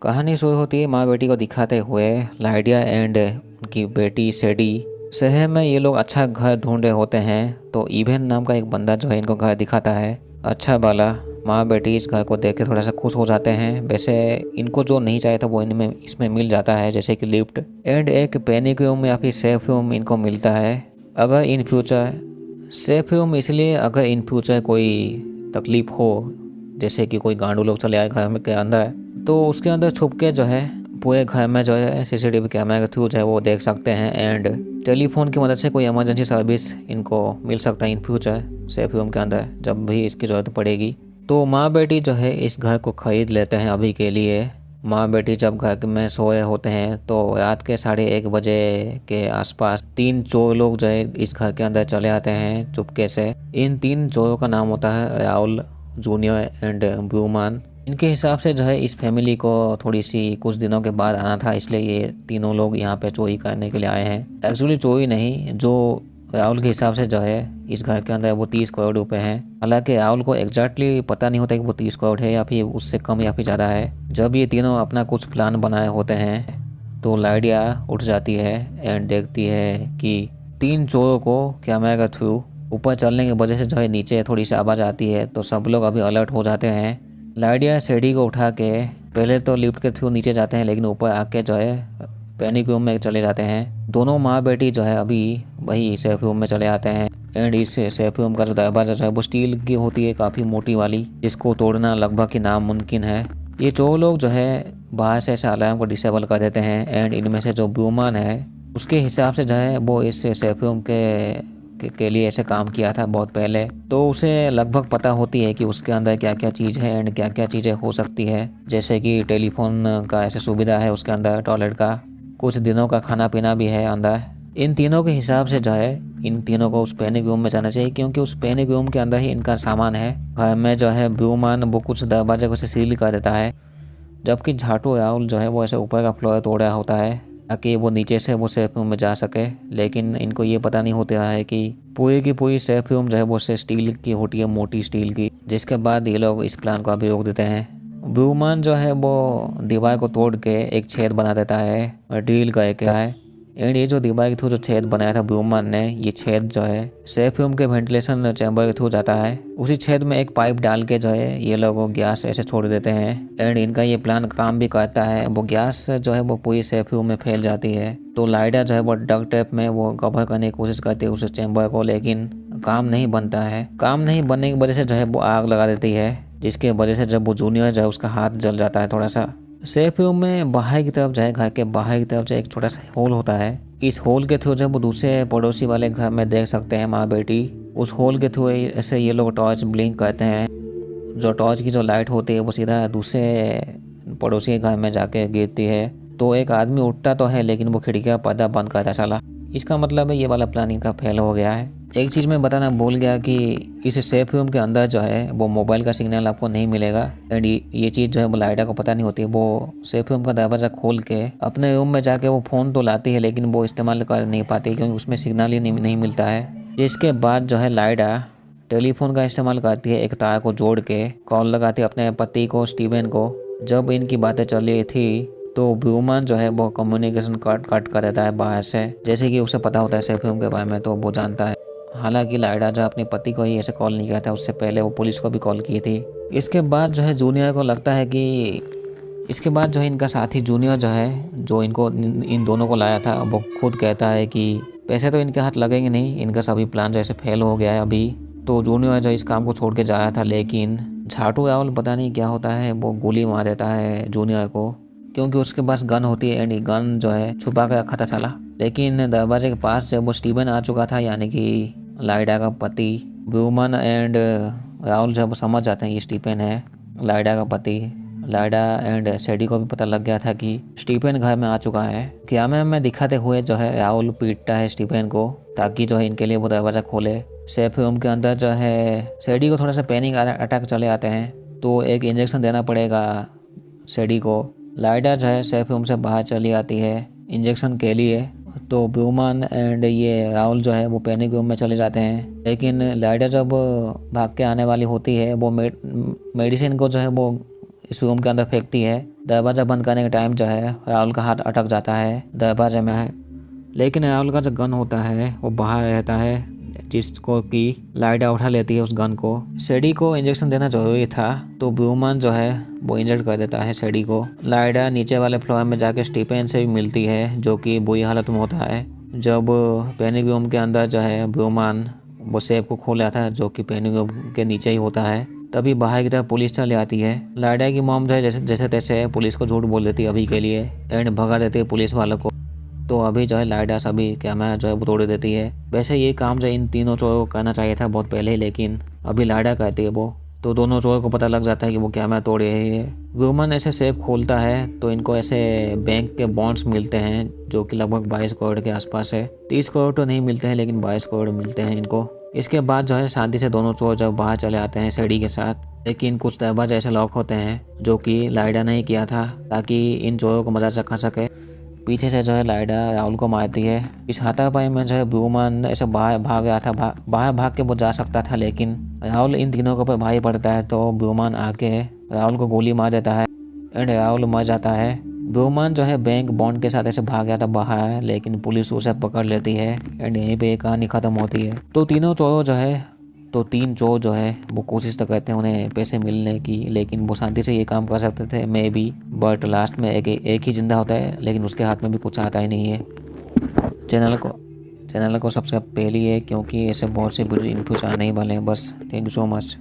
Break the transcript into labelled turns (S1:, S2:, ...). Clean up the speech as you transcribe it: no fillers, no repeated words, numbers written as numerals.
S1: कहानी शुरू होती है माँ बेटी को दिखाते हुए। लाइडिया एंड उनकी बेटी सेडी शहर में ये लोग अच्छा घर ढूंढ रहे होते हैं, तो इवेन नाम का एक बंदा जो है इनको घर दिखाता है। अच्छा बाला माँ बेटी इस घर को देख के थोड़ा सा खुश हो जाते हैं। वैसे इनको जो नहीं चाहिए था वो इनमें इसमें मिल जाता है, जैसे कि लिफ्ट एंड एक पैनिक रूम या फिर सेफ रूम इनको मिलता है। अगर इन फ्यूचर सेफ रूम इसलिए अगर इन फ्यूचर कोई तकलीफ हो, जैसे कि कोई गांडू लोग चले आए घर में के अंदर, तो उसके अंदर छुप के जो है पूरे घर में जो है सीसीटीवी कैमरा के थ्रू जो है वो देख सकते हैं। एंड टेलीफोन की मदद से कोई इमरजेंसी सर्विस इनको मिल सकता है इन फ्यूचर सेफ रूम के अंदर जब भी इसकी ज़रूरत पड़ेगी। तो माँ बेटी जो है इस घर को ख़रीद लेते हैं अभी के लिए। माँ बेटी जब घर में सोए होते हैं तो रात के 1:30 बजे के आसपास 3 चोर लोग जो है इस घर के अंदर चले आते हैं चुपके से। इन 3 चोरों का नाम होता है राहुल, जूनियर एंड ब्रूमान। इनके हिसाब से जो है इस फैमिली को थोड़ी सी कुछ दिनों के बाद आना था, इसलिए ये तीनों लोग यहाँ पे चोरी करने के लिए आए हैं। एक्चुअली चोरी नहीं, जो राहुल के हिसाब से जो है इस घर के अंदर वो 30 करोड़ रुपए हैं। हालांकि राहुल को एग्जैक्टली पता नहीं होता कि वो 30 करोड़ है या फिर उससे कम या फिर ज़्यादा है। जब ये तीनों अपना कुछ प्लान बनाए होते हैं तो लाइडिया उठ जाती है एंड देखती है कि 3 चोरों को कैमरा के थ्रू ऊपर चलने की वजह से जो है नीचे थोड़ी सी आवाज़ आती है, तो सब लोग अभी अलर्ट हो जाते हैं। लाइडिया सेडी को उठा के पहले तो लिफ्ट के थ्रू नीचे जाते हैं, लेकिन ऊपर आके जो है पैनिक रूम में चले जाते हैं। दोनों माँ बेटी जो है अभी वही सेफ रूम में चले आते हैं। एंड इस सेफ रूम का जो दरवाज़ा जो है वो स्टील की होती है, काफ़ी मोटी वाली, जिसको तोड़ना लगभग ही नामुमकिन है। ये चोर लोग जो है बाहर से ऐसे अलार्म को डिसेबल कर देते हैं। एंड इनमें से जो ब्रूमान है उसके हिसाब से जो है वो इस सेफ रूम के लिए ऐसे काम किया था बहुत पहले, तो उसे लगभग पता होती है कि उसके अंदर क्या क्या चीज़ है एंड क्या क्या चीज़ें हो सकती है, जैसे कि टेलीफोन का ऐसे सुविधा है उसके अंदर, टॉयलेट का, कुछ दिनों का खाना पीना भी है अंदर। इन तीनों के हिसाब से जो है इन तीनों को उस पैनिक रूम में जाना चाहिए, क्योंकि उस पैनिक रूम के अंदर ही इनका सामान है। घर में जो है ब्रूमान वो कुछ दरवाजे को से सील कर देता है, जबकि झाटू राहुल जो है वो ऐसे ऊपर का फ्लोर तोड़ रहा होता है ताकि वो नीचे से वो सेफ रूम में जा सके। लेकिन इनको ये पता नहीं होता है कि पूरी की पूरी सेफ रूम जो है वो से स्टील की होती है, मोटी स्टील की, जिसके बाद ये लोग इस प्लान को अभी रोक देते हैं। ब्रूमान जो है वो दीवार को तोड़ के एक छेद बना देता है ड्रिल करके है। एंड ये जो दीवार के थ्रू जो छेद बनाया था ब्रूमान ने, ये छेद जो है सेफ रूम के वेंटिलेशन चैम्बर के थ्रू जाता है। उसी छेद में एक पाइप डाल के जो है ये लोग गैस ऐसे छोड़ देते हैं। एंड इनका ये प्लान काम भी करता है। वो गैस जो है वो पूरी सेफ रूम में फैल जाती है। तो लाइडा जो है वो डक टेप में वो कवर करने की कोशिश करती है उस चैम्बर को, लेकिन काम नहीं बनता है। काम नहीं बनने की वजह से जो है वो आग लगा देती है, जिसके वजह से जब वो जूनियर जो है उसका हाथ जल जाता है थोड़ा सा। सेफ रूम में बाहर की तरफ जाए, घर के बाहर की तरफ जाए एक छोटा सा होल होता है। इस होल के थ्रू जब वो दूसरे पड़ोसी वाले घर में देख सकते हैं माँ बेटी, उस होल के थ्रू ऐसे ये लोग टॉर्च ब्लिंक करते हैं। जो टॉर्च की जो लाइट होती है वो सीधा दूसरे पड़ोसी के घर में जाके गिरती है। तो एक आदमी उठता तो है लेकिन वो खिड़की का पर्दा बंद करता चला। इसका मतलब है ये वाला प्लान इनका फेल हो गया है। एक चीज़ मैं बताना भूल गया कि इस सेफ रूम के अंदर जो है वो मोबाइल का सिग्नल आपको नहीं मिलेगा। एंड ये चीज़ जो है वो लाइडा को पता नहीं होती है। वो सेफ रूम का दरवाज़ा खोल के अपने रूम में जाके वो फ़ोन तो लाती है, लेकिन वो इस्तेमाल कर नहीं पाती क्योंकि उसमें सिग्नल ही नहीं मिलता है। जिसके बाद जो है लाइडा टेलीफोन का इस्तेमाल करती है, एक तार को जोड़ के कॉल लगाती है अपने पति को, स्टीवन को। जब इनकी बातें चल रही थी तो ब्रूमान जो है वो कम्युनिकेशन कट कर देता है बाहर से, जैसे कि उसे पता होता है सेफ रूम के बारे में, तो वो जानता है। हालांकि लाइडा जो अपने पति को ही ऐसे कॉल नहीं किया था, उससे पहले वो पुलिस को भी कॉल की थी। इसके बाद जो है जूनियर को लगता है कि इसके बाद जो है इनका साथी जूनियर जो है जो इनको इन दोनों को लाया था, वो खुद कहता है कि पैसे तो इनके हाथ लगेंगे नहीं, इनका सभी प्लान जैसे फेल हो गया है अभी। तो जूनियर जो इस काम को छोड़ के जाया था, लेकिन झाटू राहुल पता नहीं क्या होता है, वो गोली मार देता है जूनियर को, क्योंकि उसके पास गन होती है। एंड गन जो है छुपा के रखा था साला। लेकिन दरवाजे के पास जब वो स्टीवन आ चुका था, यानी कि लाइडा का पति, ब्रूमान एंड राहुल जब समझ जाते हैं ये स्टीफन है लाइडा का पति। लाइडा एंड सेडी को भी पता लग गया था कि स्टीफन घर में आ चुका है। कैमरे में दिखाते हुए जो है राहुल पीटता है स्टीफन को ताकि जो है इनके लिए वो दरवाज़ा खोले। सेफ रूम के अंदर जो है सेडी को थोड़ा सा पैनिक अटैक चले आते हैं, तो एक इंजेक्शन देना पड़ेगा सेडी को। लाइडा जो है सेफ रूम से बाहर चली आती है इंजेक्शन के लिए। तो ब्रूमान एंड ये राहुल जो है वो पैनिक रूम में चले जाते हैं। लेकिन लाइडा जब भाग के आने वाली होती है, वो मेडिसिन को जो है वो इस रूम के अंदर फेंकती है, दरवाज़ा बंद करने के टाइम जो है राहुल का हाथ अटक जाता है दरवाजे में, लेकिन राहुल का जो गन होता है वो बाहर रहता है, जिसको कि लाइडा उठा लेती है उस गन को। सेडी को इंजेक्शन देना जरूरी था तो ब्रूमन जो है वो इंजर्ड कर देता है सेडी को। लाइडा नीचे वाले फ्लोर में जाके स्टीफन से भी मिलती है जो कि बुरी हालत में होता है। जब पैनिक रूम के अंदर जो है ब्रूमन वो सेफ को खोल आता है जो कि पैनिक रूम के नीचे ही होता है, तभी बाहर की तरफ पुलिस चले आती है। लाइडा की मॉम जो है जैसे तैसे पुलिस को झूठ बोल देती है अभी के लिए एंड भगा देती है पुलिस वालों को। तो अभी जो है लाइडा सभी कैमरा जो है वो तोड़ देती है। वैसे ये काम जो इन तीनों चोरों को करना चाहिए था बहुत पहले, लेकिन अभी लाइडा करती है वो। तो दोनों चोरों को पता लग जाता है कि वो कैमरा तोड़ रही है। वुमन ऐसे सेफ खोलता है तो इनको ऐसे बैंक के बॉन्ड्स मिलते हैं जो कि लगभग 22 करोड़ के आसपास है। 30 करोड़ तो नहीं मिलते हैं लेकिन 22 करोड़ मिलते हैं इनको। इसके बाद जो है शांति से दोनों चोर जब बाहर चले आते हैं सेडी के साथ, लेकिन कुछ दरवाजे ऐसे लॉक होते हैं जो कि लाइडा ने ही किया था ताकि इन चोरों को मजा चखा सके। पीछे से जो है लाइडा राहुल को मारती है। इस हाथापाई में जो है ब्रूमन ऐसे बाहर भाग गया था, बाहर भाग के वो जा सकता था, लेकिन राहुल इन तीनों के ऊपर भारी पड़ता है तो ब्रूमन आके राहुल को गोली मार देता है एंड राहुल मर जाता है। ब्रूमन जो है बैंक बॉन्ड के साथ ऐसे भाग गया था बाहर, लेकिन पुलिस उसे पकड़ लेती है एंड यहीं पे कहानी खत्म होती है। तो तीन चोर जो है वो कोशिश तो करते हैं उन्हें पैसे मिलने की, लेकिन वो शांति से ये काम कर सकते थे मे बी, बट लास्ट में एक ही जिंदा होता है लेकिन उसके हाथ में भी कुछ आता ही नहीं है। चैनल को सब्सक्राइब पहले है क्योंकि ऐसे बहुत से वीडियो इन फ्यूचर आने ही वाले हैं। बस थैंक यू सो मच।